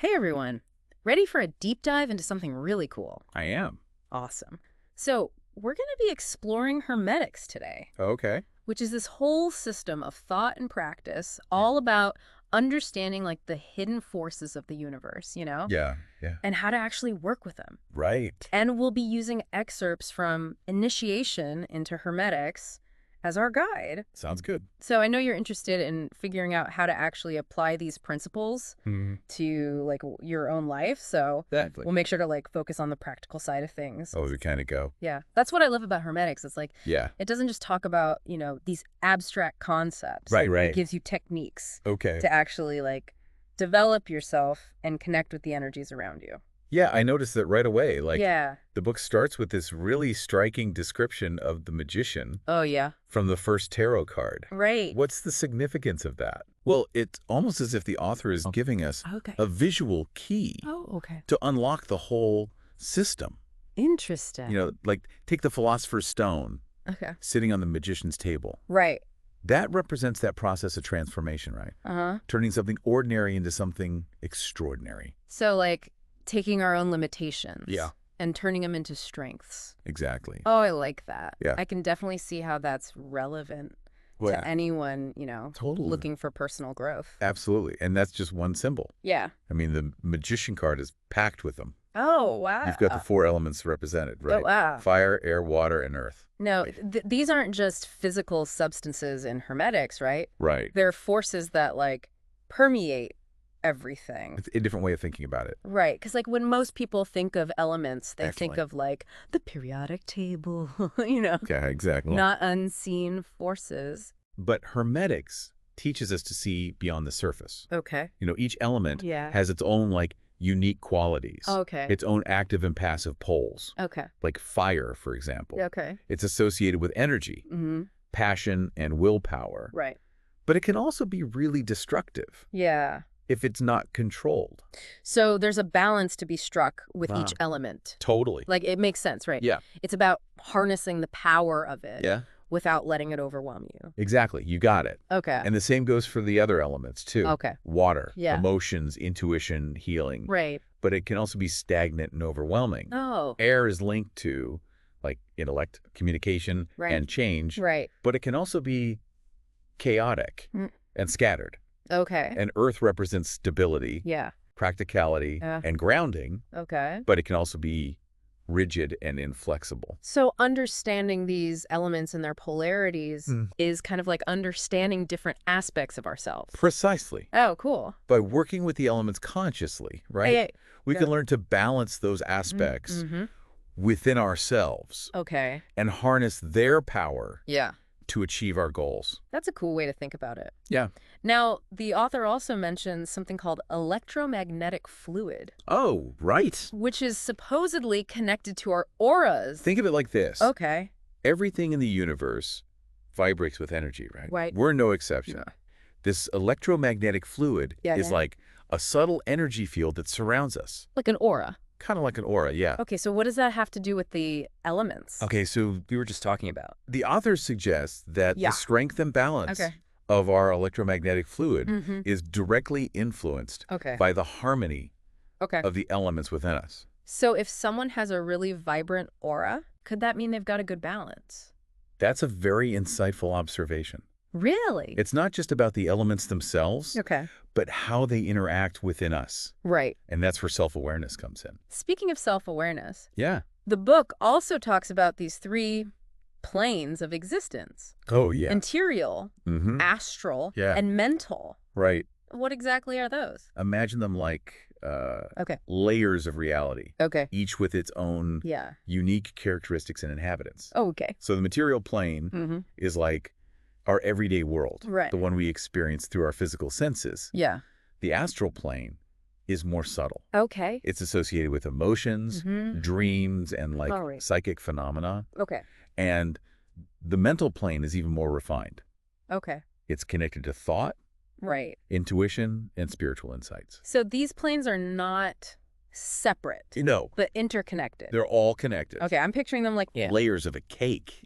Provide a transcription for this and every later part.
Hey everyone, ready for a deep dive into something really cool? I am. Awesome. So, we're going to be exploring Hermetics today, Okay. which is this whole system of thought and practice all about understanding like the hidden forces of the universe, Yeah. Yeah. and how to actually work with them. Right. And we'll be using excerpts from Initiation into Hermetics as our guide. Sounds good. So I know you're interested in figuring out how to actually apply these principles to like your own life. So Exactly. we'll make sure to like focus on the practical side of things. Oh, we kind of go. Yeah. That's what I love about Hermetics. It's like, Yeah. it doesn't just talk about, these abstract concepts. Right, right. It gives you techniques Okay. to actually like develop yourself and connect with the energies around you. Yeah, I noticed that right away. Yeah. The book starts with this really striking description of the magician Oh, yeah. from the first tarot card. Right. What's the significance of that? Well, it's almost as if the author is giving us Okay. a visual key Oh, okay. to unlock the whole system. Interesting. Like take the Philosopher's Stone Okay. sitting on the magician's table. Right. That represents that process of transformation, right? Uh-huh. Turning something ordinary into something extraordinary. So like taking our own limitations. Yeah. And turning them into strengths. Exactly. Oh, I like that. Yeah. I can definitely see how that's relevant Well, to anyone, Totally. looking for personal growth. Absolutely. And that's just one symbol. Yeah. I mean, the magician card is packed with them. Oh, wow. You've got the four elements represented, right? Oh, wow. Fire, air, water, and earth. No, these aren't just physical substances in Hermetics, right? Right. They're forces that like permeate everything. It's a different way of thinking about it. Right, because like when most people think of elements, they think Excellent. of like the periodic table, Yeah, exactly. not unseen forces. But Hermetics teaches us to see beyond the surface. Okay. Each element Yeah. has its own, unique qualities. Okay. Its own active and passive poles. Okay. Like fire, for example. Okay. It's associated with energy, passion, and willpower. Right. But it can also be really destructive Yeah. if it's not controlled. So there's a balance to be struck with each element. Totally. Like it makes sense, right? Yeah. It's about harnessing the power of it Yeah. without letting it overwhelm you. Exactly. You got it. Okay. And the same goes for the other elements, too. Okay. Water, Yeah. emotions, intuition, healing. Right. But it can also be stagnant and overwhelming. Oh. Air is linked to, intellect, communication, Right. and change. Right. But it can also be chaotic and scattered. Okay. And earth represents stability, Yeah. practicality, Yeah. and grounding. Okay. But it can also be rigid and inflexible. So understanding these elements and their polarities is kind of like understanding different aspects of ourselves. Precisely. Oh, cool. By working with the elements consciously, right? Hey, We can learn to balance those aspects within ourselves okay. and harness their power Yeah. to achieve our goals. That's a cool way to think about it. Yeah. Now, the author also mentions something called electromagnetic fluid, Oh, right. which is supposedly connected to our auras. Think of it like this. Okay. Everything in the universe vibrates with energy, right? Right. We're no exception. Yeah. This electromagnetic fluid Yeah, is yeah. like a subtle energy field that surrounds us. Like an aura. Kind of like an aura, yeah. Okay, so what does that have to do with the elements? Okay, so We were just talking about. the author suggests that Yeah. the strength and balance Okay. of our electromagnetic fluid is directly influenced Okay. by the harmony Okay. of the elements within us. So if someone has a really vibrant aura, could that mean they've got a good balance? That's a very insightful observation. Really? It's not just about the elements themselves, Okay. but how they interact within us. Right. And that's where self-awareness comes in. Speaking of self-awareness, Yeah. the book also talks about these three planes of existence. Oh, yeah. Interior, Mm-hmm. astral, Yeah. and mental. Right. What exactly are those? Imagine them like Okay. layers of reality, Okay. each with its own Yeah. unique characteristics and inhabitants. Oh, okay. So the material plane Mm-hmm. is like our everyday world, Right. the one we experience through our physical senses. Yeah. The astral plane is more subtle. Okay. It's associated with emotions, dreams, and All right. psychic phenomena. Okay. And the mental plane is even more refined. Okay. It's connected to thought, Right. intuition, and spiritual insights. So these planes are not separate, No, but interconnected. they're all connected. Okay, I'm picturing them like, Yeah. Layers of a cake,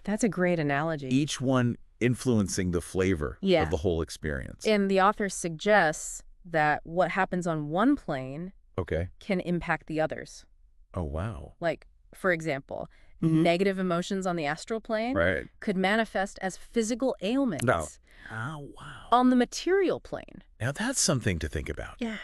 that's a great analogy. each one influencing the flavor Yeah. of the whole experience. And the author suggests that what happens on one plane Okay. can impact the others. Oh, wow. Like, for example, Mhm. negative emotions on the astral plane Right. could manifest as physical ailments No. Oh, wow. on the material plane. Now that's something to think about. Yeah.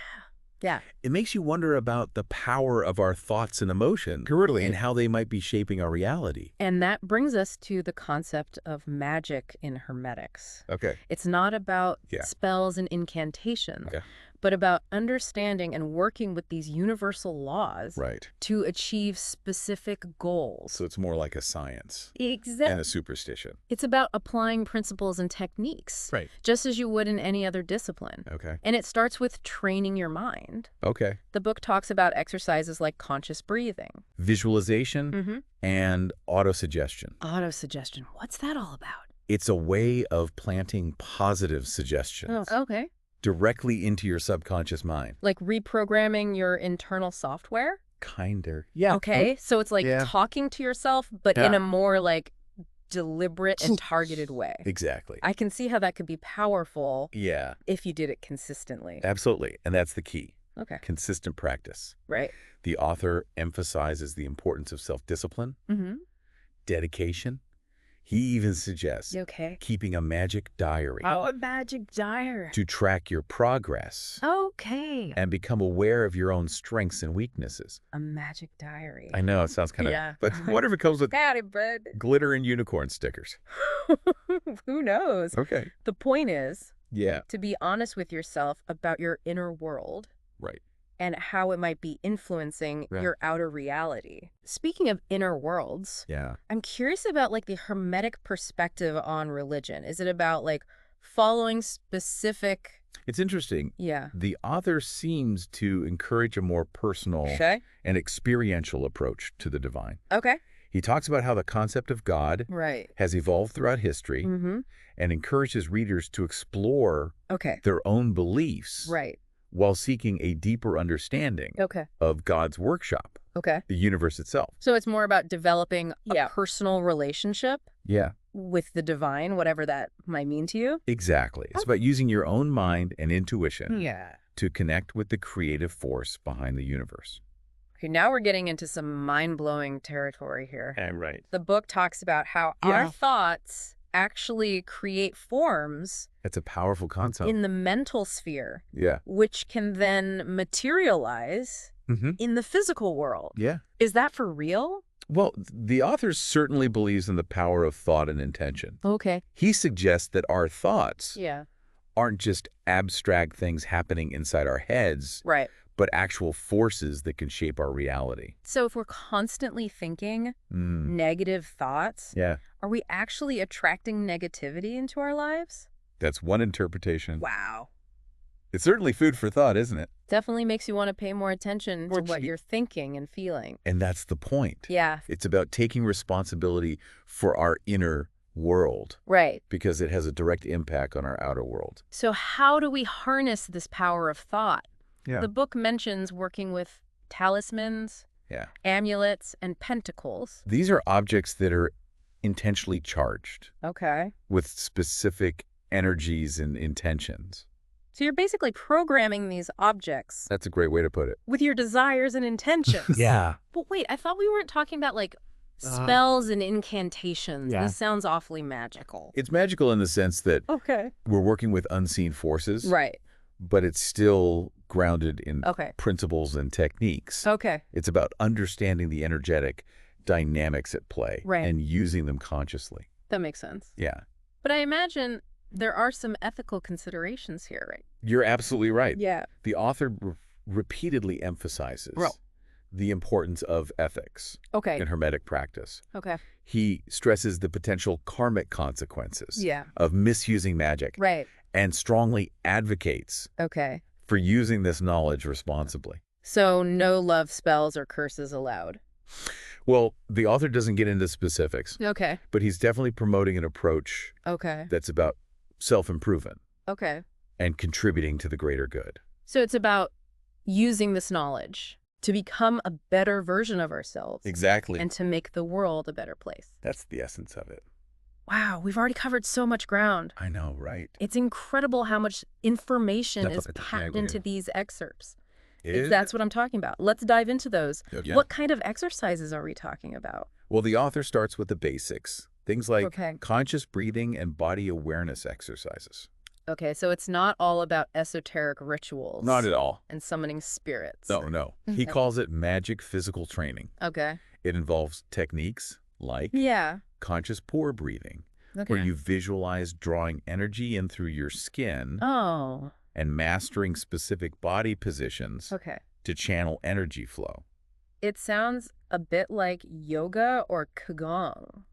Yeah. It makes you wonder about the power of our thoughts and emotions Totally. and how they might be shaping our reality. And that brings us to the concept of magic in Hermetics. Okay. It's not about Yeah. spells and incantations, Okay. but about understanding and working with these universal laws Right. to achieve specific goals. So it's more like a science Exactly. and a superstition. It's about applying principles and techniques, Right. just as you would in any other discipline. Okay. And it starts with training your mind. Okay. The book talks about exercises like conscious breathing. Visualization and autosuggestion. Autosuggestion. What's that all about? It's a way of planting positive suggestions Okay. directly into your subconscious mind. Like reprogramming your internal software? Kinder. Yeah. Okay. So it's like Yeah. talking to yourself, but in Yeah. a more like deliberate and targeted way. Exactly. I can see how that could be powerful Yeah, if you did it consistently. absolutely. And that's the key. Okay. Consistent practice. Right. The author emphasizes the importance of self-discipline, Mm-hmm. dedication. He even suggests You okay? keeping a magic diary Oh, a magic diary. to track your progress Okay. and become aware of your own strengths and weaknesses. A magic diary. I know, it sounds kind of... Yeah. But what if it comes with Got it, bud. glitter and unicorn stickers? Who knows? Okay. The point is Yeah. to be honest with yourself about your inner world Right. and how it might be influencing Yeah. your outer reality. Speaking of inner worlds, Yeah. I'm curious about like the Hermetic perspective on religion. Is it about like following specific... It's interesting. Yeah. The author seems to encourage a more personal Okay. and experiential approach to the divine. Okay. He talks about how the concept of God Right. has evolved throughout history Mm-hmm. and encourages readers to explore Okay. their own beliefs Right. while seeking a deeper understanding Okay. of God's workshop, Okay. the universe itself. So it's more about developing a personal relationship Yeah, with the divine, whatever that might mean to you. exactly. It's about using your own mind and intuition Yeah. to connect with the creative force behind the universe. Okay, now we're getting into some mind-blowing territory here. Right. The book talks about how our thoughts actually create forms That's a powerful concept. in the mental sphere, Yeah. which can then materialize Mm-hmm. in the physical world. Yeah. Is that for real? Well, the author certainly believes in the power of thought and intention. Okay. He suggests that our thoughts Yeah. aren't just abstract things happening inside our heads, Right. but actual forces that can shape our reality. So if we're constantly thinking negative thoughts, Yeah, are we actually attracting negativity into our lives? that's one interpretation. Wow. It's certainly food for thought, isn't it? Definitely makes you want to pay more attention to More what cheap. you're thinking and feeling. And that's the point. Yeah. It's about taking responsibility for our inner world Right. because it has a direct impact on our outer world. So how do we harness this power of thought? Yeah. The book mentions working with talismans, Yeah. amulets, and pentacles. These are objects that are intentionally charged Okay. with specific energies and intentions. So you're basically programming these objects That's a great way to put it. with your desires and intentions. Yeah. But wait, I thought we weren't talking about like spells and incantations. Yeah. This sounds awfully magical. It's magical in the sense that Okay. we're working with unseen forces, Right. but it's still grounded in Okay. principles and techniques. Okay. It's about understanding the energetic dynamics at play Right. and using them consciously. That makes sense. Yeah. But I imagine there are some ethical considerations here, right? You're absolutely right. Yeah. The author repeatedly emphasizes the importance of ethics Okay. in Hermetic practice. Okay. He stresses the potential karmic consequences Yeah. of misusing magic Right. and strongly advocates Okay. for using this knowledge responsibly. So no love spells or curses allowed. Well, the author doesn't get into specifics, Okay. but he's definitely promoting an approach Okay. that's about self-improvement Okay. and contributing to the greater good. So it's about using this knowledge to become a better version of ourselves Exactly. and to make the world a better place. That's the essence of it. Wow, we've already covered so much ground. I know, right? It's incredible how much information is packed into these excerpts. That's what I'm talking about. Let's dive into those. Yeah. What kind of exercises are we talking about? Well, the author starts with the basics. Things like Okay. conscious breathing and body awareness exercises. Okay, so it's not all about esoteric rituals. Not at all. And summoning spirits. No. He Okay. calls it magic physical training. Okay. It involves techniques like Yeah. conscious pore breathing, Okay. where you visualize drawing energy in through your skin Oh. and mastering specific body positions Okay. to channel energy flow. It sounds a bit like yoga or qigong.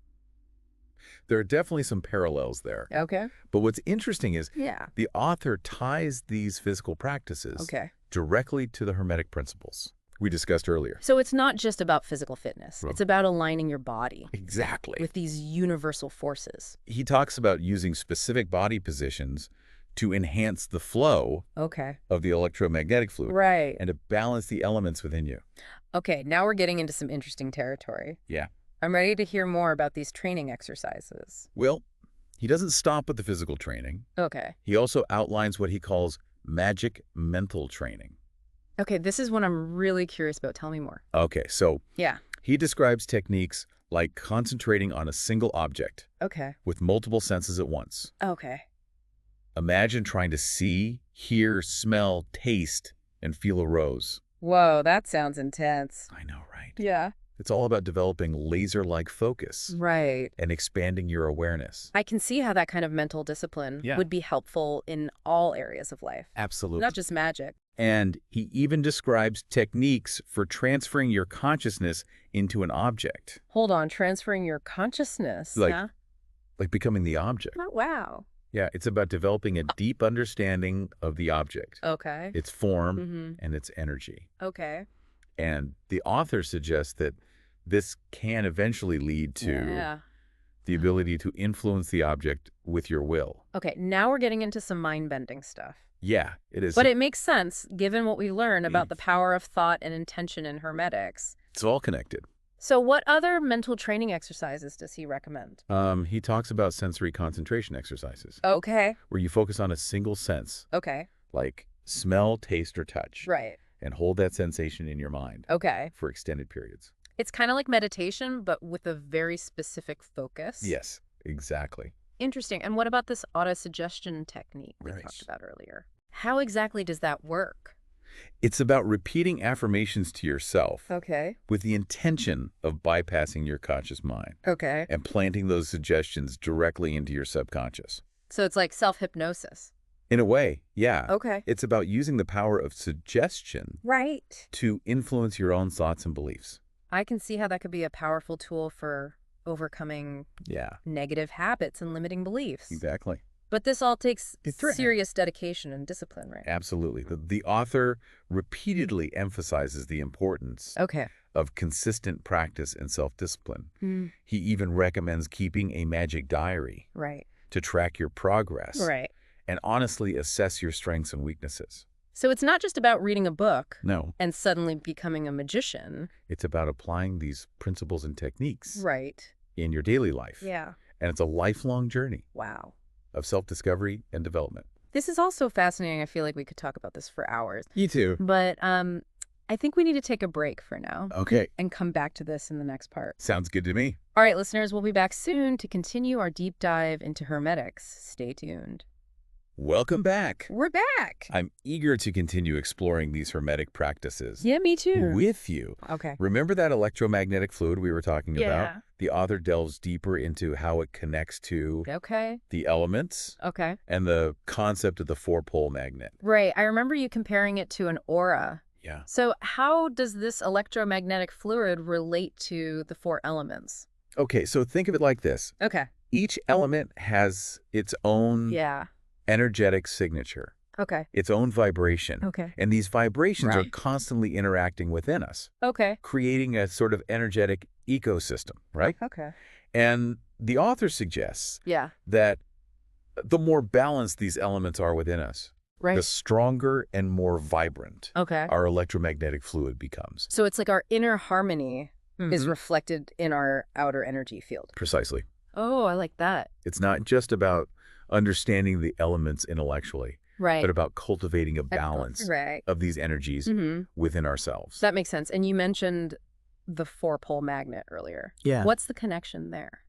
There are definitely some parallels there. Okay. But what's interesting is Yeah. the author ties these physical practices Okay. directly to the Hermetic principles we discussed earlier. So it's not just about physical fitness. Right. It's about aligning your body Exactly. with these universal forces. He talks about using specific body positions to enhance the flow Okay. of the electromagnetic fluid Right. and to balance the elements within you. Okay, now we're getting into some interesting territory. Yeah. I'm ready to hear more about these training exercises. Well, he doesn't stop with the physical training. Okay. He also outlines what he calls magic mental training. Okay, this is what I'm really curious about. Tell me more. Okay, so Yeah. he describes techniques like concentrating on a single object Okay. with multiple senses at once. Okay. Imagine trying to see, hear, smell, taste, and feel a rose. Whoa, that sounds intense. I know, right? Yeah. It's all about developing laser-like focus Right. and expanding your awareness. I can see how that kind of mental discipline Yeah. would be helpful in all areas of life, Absolutely. not just magic. And he even describes techniques for transferring your consciousness into an object, Hold on, transferring your consciousness. Like- huh? like becoming the object. Oh, wow. Yeah, it's about developing a deep understanding of the object, Okay. its form, Mm-hmm. and its energy. Okay. And the author suggests that this can eventually lead to Yeah. the ability to influence the object with your will. Okay, now we're getting into some mind-bending stuff. Yeah, it is. But it makes sense, given what we learn about the power of thought and intention in Hermetics. It's all connected. So what other mental training exercises does he recommend? He talks about sensory concentration exercises, Okay. where you focus on a single sense, Okay. like smell, taste, or touch, Right. and hold that sensation in your mind Okay. for extended periods. It's kind of like meditation, but with a very specific focus. Yes, exactly. Interesting. And what about this auto-suggestion technique we Right. talked about earlier? How exactly does that work? It's about repeating affirmations to yourself Okay. with the intention of bypassing your conscious mind Okay. and planting those suggestions directly into your subconscious. So it's like self-hypnosis. In a way, yeah. Okay. It's about using the power of suggestion Right. to influence your own thoughts and beliefs. I can see how that could be a powerful tool for overcoming Yeah, negative habits and limiting beliefs. exactly. But this all takes It's right. serious dedication and discipline, right? Absolutely. The author repeatedly emphasizes the importance Okay. of consistent practice and self-discipline. Mm, He even recommends keeping a magic diary right. to track your progress Right. and honestly assess your strengths and weaknesses. So it's not just about reading a book No, and suddenly becoming a magician. it's about applying these principles and techniques Right. in your daily life. Yeah. And it's a lifelong journey Wow. of self-discovery and development. This is also fascinating. I feel like we could talk about this for hours. You too. But I think we need to take a break for now Okay, and come back to this in the next part. sounds good to me. All right, listeners, we'll be back soon to continue our deep dive into Hermetics. Stay tuned. Welcome back. We're back. I'm eager to continue exploring these Hermetic practices Yeah, me too. with you. Okay. Remember that electromagnetic fluid we were talking Yeah. about? The author delves deeper into how it connects to Okay. the elements Okay. and the concept of the four-pole magnet. Right. I remember you comparing it to an aura. Yeah. So how does this electromagnetic fluid relate to the four elements? Okay, so think of it like this. Okay. Each element has its own Yeah. energetic signature, Okay. its own vibration. Okay. And these vibrations are Right. constantly interacting within us, Okay. creating a sort of energetic ecosystem, right? Okay. And the author suggests Yeah. that the more balanced these elements are within us, the Right. stronger and more vibrant Okay. our electromagnetic fluid becomes. So it's like our inner harmony is Mhm. reflected in our outer energy field. Precisely. Oh, I like that. It's not just about understanding the elements intellectually, Right. but about cultivating a balance Right. of these energies within ourselves. That makes sense. And you mentioned the four-pole magnet earlier. Yeah. What's the connection there?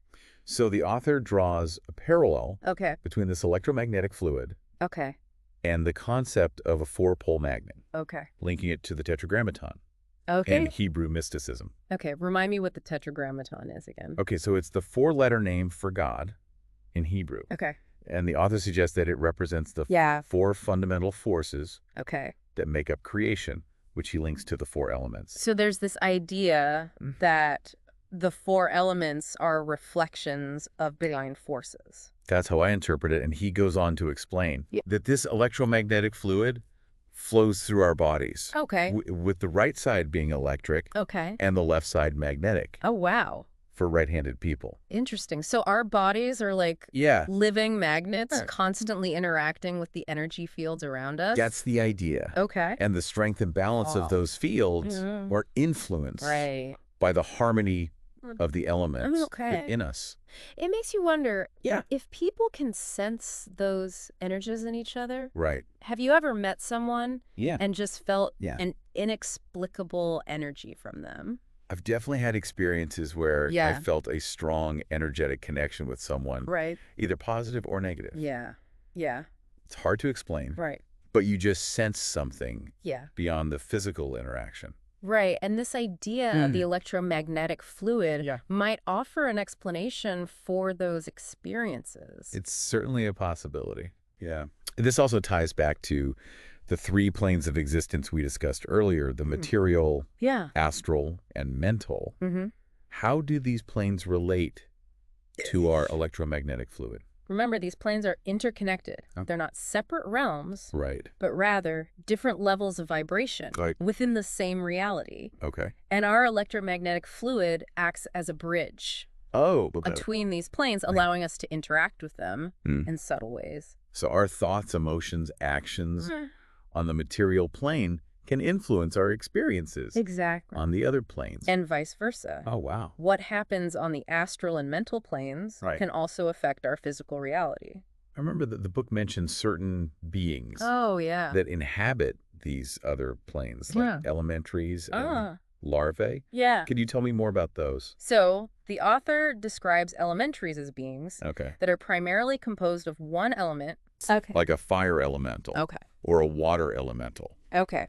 So the author draws a parallel Okay. between this electromagnetic fluid Okay. and the concept of a four-pole magnet, Okay. linking it to the tetragrammaton Okay. and Hebrew mysticism. Okay. Remind me what the tetragrammaton is again. Okay, so it's the four-letter name for God in Hebrew. Okay. And the author suggests that it represents the Yeah. four fundamental forces Okay. that make up creation, which he links to the four elements. So there's this idea that the four elements are reflections of divine forces. That's how I interpret it, and he goes on to explain Yeah. that this electromagnetic fluid flows through our bodies, Okay. with the right side being electric Okay. and the left side magnetic Oh, wow. for right-handed people. Interesting. So our bodies are like Yeah, living magnets Right. constantly interacting with the energy fields around us. that's the idea. Okay. And the strength and balance Wow. of those fields are influenced Right. by the harmony of the elements Okay. within us. It makes you wonder Yeah. if people can sense those energies in each other. Right. Have you ever met someone Yeah. and just felt Yeah. an inexplicable energy from them? I've definitely had experiences where I Yeah. felt a strong, energetic connection with someone, Right. either positive or negative. Yeah. Yeah. It's hard to explain, Right. but you just sense something Yeah. beyond the physical interaction. Right. And this idea of the electromagnetic fluid Yeah. might offer an explanation for those experiences. It's certainly a possibility. Yeah. This also ties back to the three planes of existence we discussed earlier, the material, Yeah. astral, and mental. Mm-hmm. How do these planes relate to our electromagnetic fluid? Remember, these planes are interconnected. Okay. They're not separate realms, Right. but rather different levels of vibration Like- within the same reality. Okay. And our electromagnetic fluid acts as a bridge Oh, between these planes, allowing us to interact with them in subtle ways. so our thoughts, emotions, actions on the material plane can influence our experiences Exactly. on the other planes. And vice versa. Oh, wow. What happens on the astral and mental planes Right. can also affect our physical reality. I remember that the book mentions certain beings Oh, yeah. that inhabit these other planes, like elementaries and larvae. Yeah. Could you tell me more about those? So the author describes elementaries as beings Okay. that are primarily composed of one element. Okay. Like a fire elemental Okay. or a water elemental. Okay.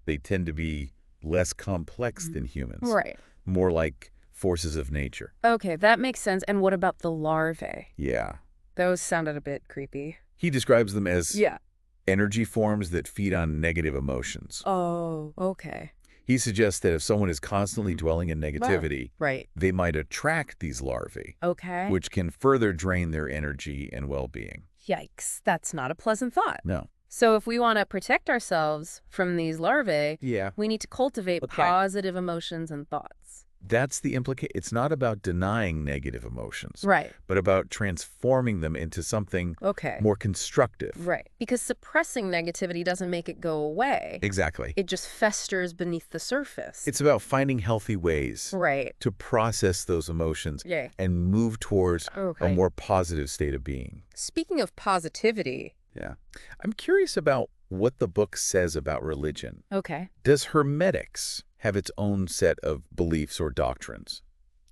They tend to be less complex than humans. Right. More like forces of nature. Okay, that makes sense. And what about the larvae? Yeah. Those sounded a bit creepy. He describes them as Yeah. energy forms that feed on negative emotions. Oh, okay. He suggests that if someone is constantly dwelling in negativity, Right. they might attract these larvae, Okay. which can further drain their energy and well-being. Yikes. That's not a pleasant thought. No. So if we want to protect ourselves from these larvae, Yeah. we need to cultivate positive emotions and thoughts. That's the implication. It's not about denying negative emotions, Right. but about transforming them into something Okay. more constructive. Right. Because suppressing negativity doesn't make it go away. Exactly. It just festers beneath the surface. It's about finding healthy ways right. to process those emotions Yeah. and move towards a Okay. more positive state of being. Speaking of positivity. Yeah. I'm curious about what the book says about religion. Okay. Does Hermetics have its own set of beliefs or doctrines?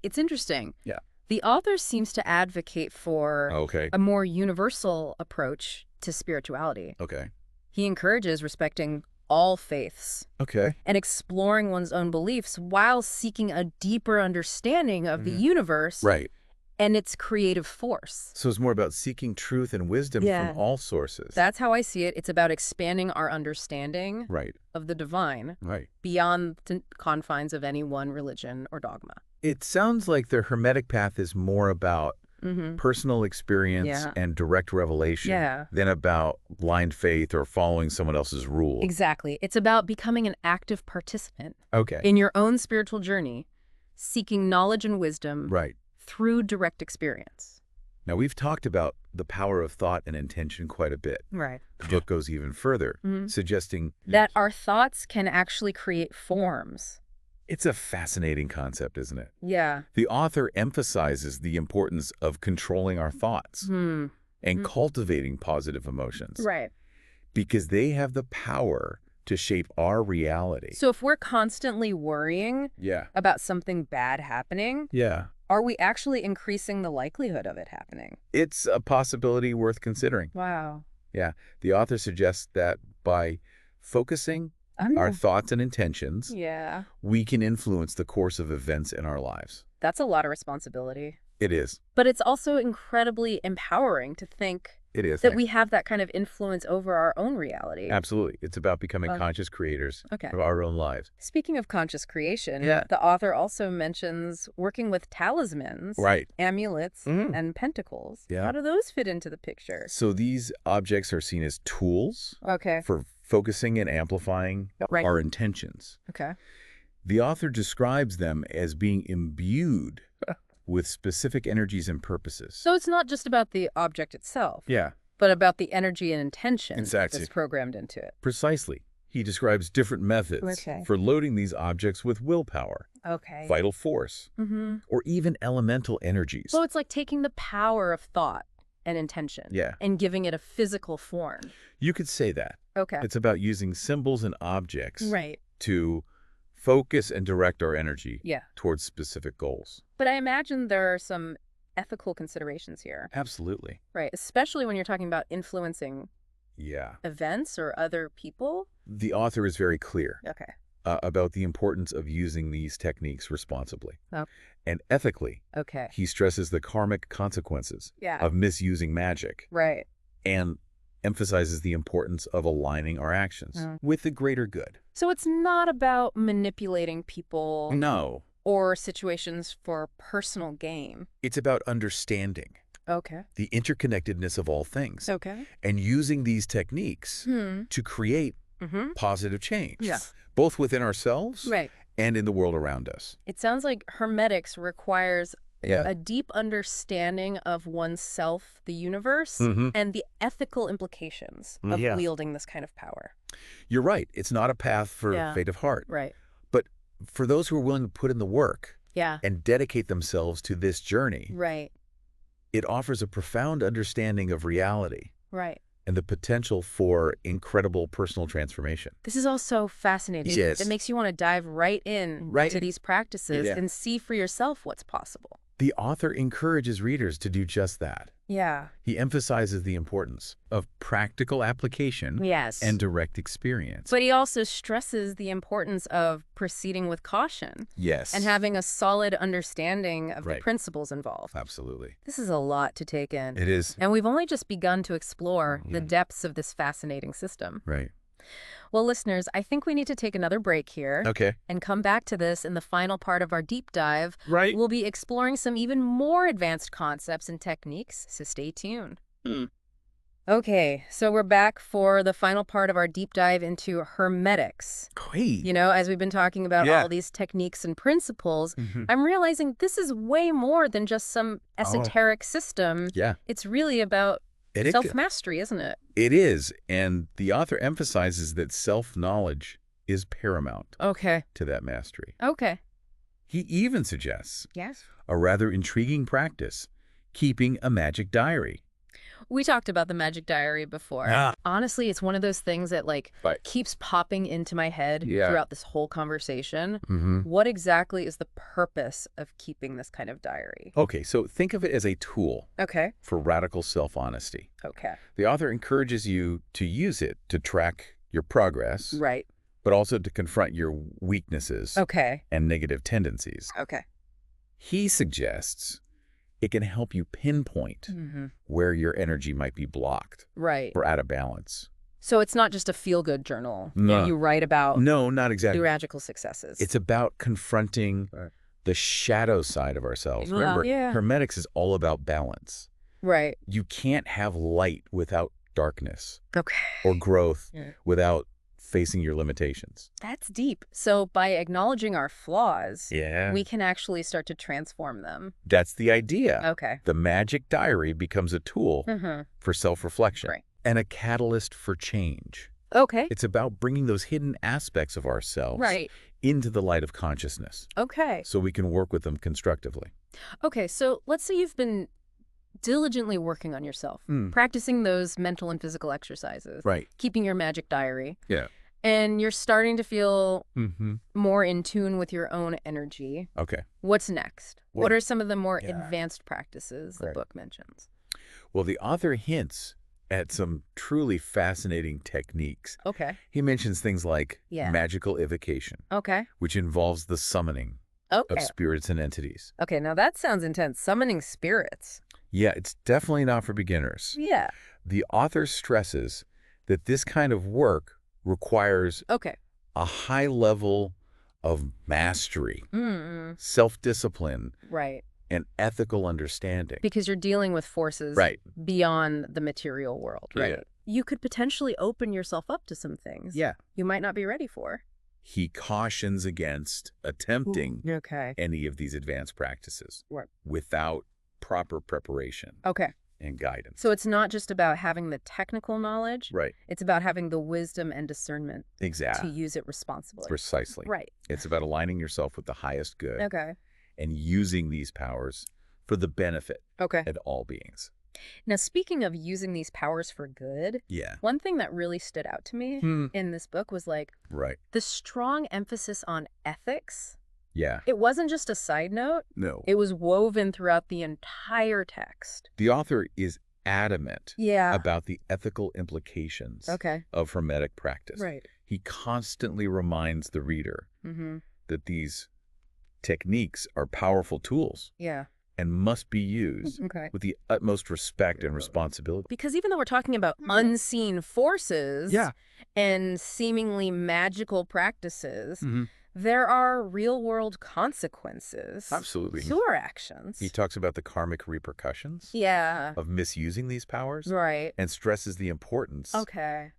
It's interesting. Yeah. The author seems to advocate for Okay. a more universal approach to spirituality. Okay. He encourages respecting all faiths Okay. and exploring one's own beliefs while seeking a deeper understanding of the universe Right. and its creative force. So it's more about seeking truth and wisdom Yeah. from all sources. That's how I see it. It's about expanding our understanding Right. of the divine Right. beyond the confines of any one religion or dogma. It sounds like the Hermetic path is more about personal experience Yeah. and direct revelation Yeah. than about blind faith or following someone else's rule. Exactly. It's about becoming an active participant Okay. in your own spiritual journey, seeking knowledge and wisdom Right. through direct experience. Now, we've talked about the power of thought and intention quite a bit. Right. The book goes even further, suggesting That our thoughts can actually create forms It's a fascinating concept, isn't it? Yeah. The author emphasizes the importance of controlling our thoughts and cultivating positive emotions Right. because they have the power to shape our reality. So if we're constantly worrying Yeah. about something bad happening, Yeah. are we actually increasing the likelihood of it happening? It's a possibility worth considering. Wow. Yeah. The author suggests that by focusing our thoughts and intentions, Yeah. we can influence the course of events in our lives. That's a lot of responsibility. It is. But it's also incredibly empowering to think It is. that we have that kind of influence over our own reality. Absolutely. It's about becoming conscious creators Okay. of our own lives. Speaking of conscious creation, Yeah. the author also mentions working with talismans, Right. amulets, and pentacles. Yeah. How do those fit into the picture? So these objects are seen as tools Okay. for focusing and amplifying Right. our intentions. Okay. The author describes them as being imbued with specific energies and purposes. So it's not just about the object itself, Yeah, but about the energy and intention Exactly. that's programmed into it. precisely. He describes different methods Okay. for loading these objects with willpower, Okay. vital force, Mm-hmm. or even elemental energies. So it's like taking the power of thought and intention Yeah. and giving it a physical form. You could say that. Okay. It's about using symbols and objects Right. to focus and direct our energy Yeah. towards specific goals. But I imagine there are some ethical considerations here, Absolutely. right? Especially when you're talking about influencing Yeah. events or other people. The author is very clear Okay. about the importance of using these techniques responsibly. Oh. And ethically, Okay. he stresses the karmic consequences Yeah. of misusing magic Right. and emphasizes the importance of aligning our actions with the greater good. So it's not about manipulating people No, or situations for personal gain. it's about understanding Okay. the interconnectedness of all things Okay. and using these techniques to create Mm-hmm. positive change, Yeah. both within ourselves Right. and in the world around us. It sounds like Hermetics requires Yeah. a deep understanding of oneself, the universe, and the ethical implications of Yeah. wielding this kind of power. You're right. It's not a path for Yeah. faint of heart. Right. But for those who are willing to put in the work Yeah. and dedicate themselves to this journey, Right. it offers a profound understanding of reality Right. and the potential for incredible personal transformation. This is all so fascinating. Yes. It makes you want to dive right in Right. to these practices Yeah. and see for yourself what's possible. The author encourages readers to do just that. Yeah. He emphasizes the importance of practical application Yes. and direct experience. But he also stresses the importance of proceeding with caution Yes. and having a solid understanding of the Right. principles involved. Absolutely. This is a lot to take in. It is. And we've only just begun to explore the depths of this fascinating system. Right. Well, listeners, I think we need to take another break here Okay. and come back to this in the final part of our deep dive. Right. We'll be exploring some even more advanced concepts and techniques, so stay tuned. Okay, so we're back for the final part of our deep dive into Hermetics. Great. You know, as we've been talking about Yeah. all these techniques and principles, I'm realizing this is way more than just some esoteric system. Yeah. It's really about It self-mastery, isn't it? It is. And the author emphasizes that self-knowledge is paramount Okay. to that mastery. Okay. He even suggests Yes. a rather intriguing practice, keeping a magic diary. We talked about the magic diary before. Yeah. Honestly, it's one of those things that Right. keeps popping into my head throughout this whole conversation. What exactly is the purpose of keeping this kind of diary? Okay, so think of it as a tool Okay. for radical self-honesty. Okay. The author encourages you to use it to track your progress, Right. but also to confront your weaknesses Okay. and negative tendencies. Okay. He suggests it can help you pinpoint where your energy might be blocked Right. or out of balance. So it's not just a feel-good journal. No. You write about No, not exactly. magical successes. It's about confronting the shadow side of ourselves. Remember, Yeah. Hermetics is all about balance. Right. You can't have light without darkness Okay. or growth Yeah. without facing your limitations. That's deep. So by acknowledging our flaws, Yeah. we can actually start to transform them. That's the idea. Okay. The magic diary becomes a tool for self-reflection Right. and a catalyst for change. Okay. It's about bringing those hidden aspects of ourselves Right. into the light of consciousness Okay. so we can work with them constructively. Okay, so let's say you've been diligently working on yourself, practicing those mental and physical exercises, Right. keeping your magic diary, Yeah. and you're starting to feel more in tune with your own energy. Okay. What's next? Well, What are some of the more yeah. advanced practices the Right. book mentions? Well, the author hints at some truly fascinating techniques. Okay. He mentions things like Yeah. magical evocation, Okay. which involves the summoning of Okay. spirits and entities. Okay, now that sounds intense. Summoning spirits. Yeah, it's definitely not for beginners. Yeah. The author stresses that this kind of work requires Okay. a high level of mastery, self-discipline, Right. and ethical understanding. Because you're dealing with forces Right. beyond the material world, right? Yeah. You could potentially open yourself up to some things Yeah. you might not be ready for. He cautions against attempting Okay. any of these advanced practices Right. without proper preparation Okay. and guidance. So it's not just about having the technical knowledge. Right. It's about having the wisdom and discernment to Exactly. use it responsibly. Precisely. Right. It's about aligning yourself with the highest good Okay. and using these powers for the benefit Okay. of all beings. Now, speaking of using these powers for good, Yeah. one thing that really stood out to me in this book was like Right. the strong emphasis on ethics. Yeah. It wasn't just a side note. No. It was woven throughout the entire text. The author is adamant Yeah. about the ethical implications Okay. of Hermetic practice. Right. He constantly reminds the reader that these techniques are powerful tools Yeah. and must be used Okay. with the utmost respect and responsibility. Because even though we're talking about unseen forces Yeah. and seemingly magical practices, there are real-world consequences Absolutely. to our actions. He talks about the karmic repercussions Yeah. of misusing these powers Right. and stresses the importance Okay.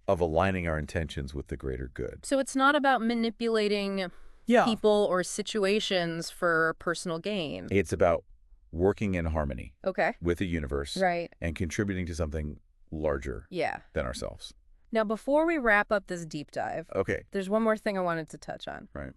of aligning our intentions with the greater good. So it's not about manipulating Yeah. people or situations for personal gain. It's about working in harmony Okay. with the universe Right. and contributing to something larger Yeah. than ourselves. Now, before we wrap up this deep dive, Okay. there's one more thing I wanted to touch on. Right.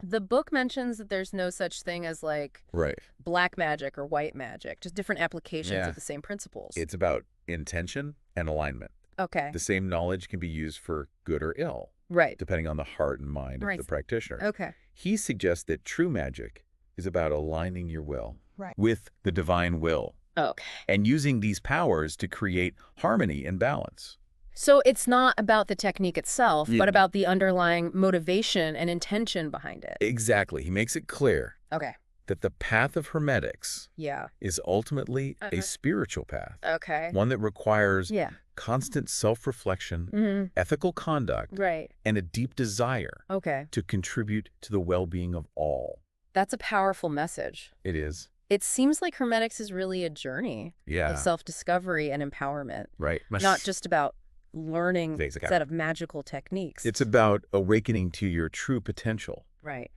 The book mentions that there's no such thing as like Right. black magic or white magic, just different applications Yeah. of the same principles. It's about intention and alignment. Okay. The same knowledge can be used for good or ill, Right. depending on the heart and mind Right. of the practitioner. Okay. He suggests that true magic is about aligning your will with the divine will Okay. and using these powers to create harmony and balance. So it's not about the technique itself, Yeah. but about the underlying motivation and intention behind it. Exactly. He makes it clear Okay. that the path of Hermetics Yeah. is ultimately a spiritual path, Okay. one that requires Yeah. constant self-reflection, ethical conduct, Right. and a deep desire Okay. to contribute to the well-being of all. That's a powerful message. It is. It seems like Hermetics is really a journey Yeah. of self-discovery and empowerment, Right. not just about learning a Exactly. set of magical techniques. It's about awakening to your true potential Right.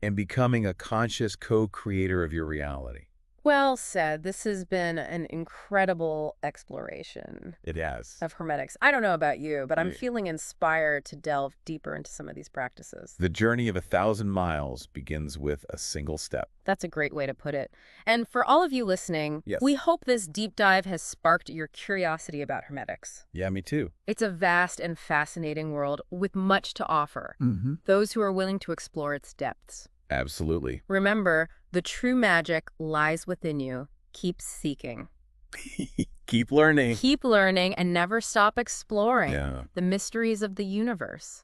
and becoming a conscious co-creator of your reality. Well said. This has been an incredible exploration It has. of Hermetics. I don't know about you, but I'm Yeah. feeling inspired to delve deeper into some of these practices. The journey of 1,000 miles begins with a single step. That's a great way to put it. And for all of you listening, Yes. we hope this deep dive has sparked your curiosity about Hermetics. Yeah, me too. It's a vast and fascinating world with much to offer, those who are willing to explore its depths. Absolutely. Remember, the true magic lies within you. Keep seeking. Keep learning. Keep learning and never stop exploring Yeah. the mysteries of the universe.